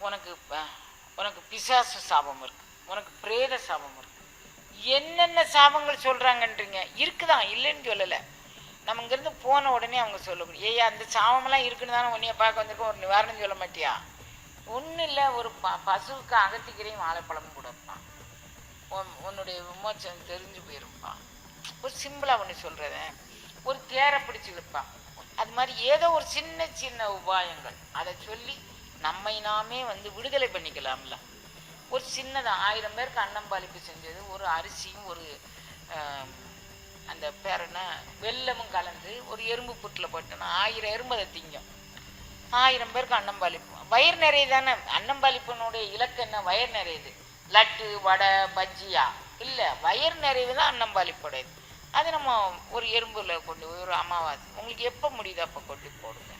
உனக்கு உனக்கு பிசாசு சாபம் இருக்கு, உனக்கு பிரேத சாபம் இருக்கு, என்னென்ன சாபங்கள் சொல்றாங்கன்றீங்க. இருக்குதான், இல்லைன்னு சொல்லலை. நம்ம இங்கிருந்து போன உடனே அவங்க சொல்லக்கூடிய ஏய்யா அந்த சாபமெல்லாம் இருக்குன்னு தானே உன்னைய பார்க்க வந்திருக்கோம், ஒரு நிவாரணம் சொல்ல மாட்டியா? ஒன்றும் இல்லை, ஒரு பசுவுக்கு அகத்திக்கரையும் வாழைப்பழமும் கொடுப்பான், உன்னுடைய விமோச்சனம் தெரிஞ்சு போயிருப்பான். ஒரு சிம்பிளா ஒன்று சொல்றேன், ஒரு தேரை பிடிச்சு இழுப்பான். அது மாதிரி ஏதோ ஒரு சின்ன சின்ன உபாயங்கள் அதை சொல்லி நம்மை நாமே விடுதலை பண்ணிக்கலாம்ல. ஒரு சின்னதாக 1000 பேருக்கு அன்னம்பாளிப்பு செஞ்சது, ஒரு அரிசியும் ஒரு அந்த பேர் என்ன வெல்லமும் கலந்து ஒரு எறும்பு புட்டில் போட்டோன்னா 1000 எறும்பு அதை திங்கும். 1000 பேருக்கு அன்னம்பாளிப்பு. வயிறு நிறைய தானே அன்னம்பாளிப்புனுடைய இலக்கு என்ன? வயிறு நிறையுது. லட்டு வடை பஜ்ஜியா இல்லை, வயிறு நிறைவு தான் அன்னம்பாளிப்புடையது. அது நம்ம ஒரு எறும்புல கொண்டு போய் ஒரு அமாவாசை உங்களுக்கு எப்போ முடியுதோ அப்போ கொண்டு போடுங்க.